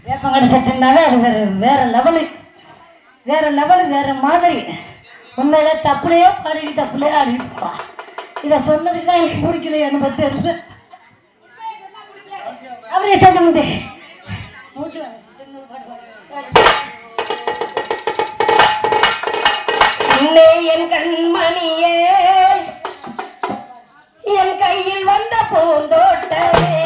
வேப்பங்கடை சட்டினாலே அது வேற லெவலு வேற மாதிரி. உண்மையில தப்புலையோ பாடி தப்புலையோ ஆடிப்பா. இதை சொன்னதுக்கு தான் எனக்கு பிடிக்கல. எனக்கு தெரியல அப்படியே சேர்க்க முடியும். மூச்சு என் கண்மணியே, என் கையில் வந்த பூந்தோட்டமே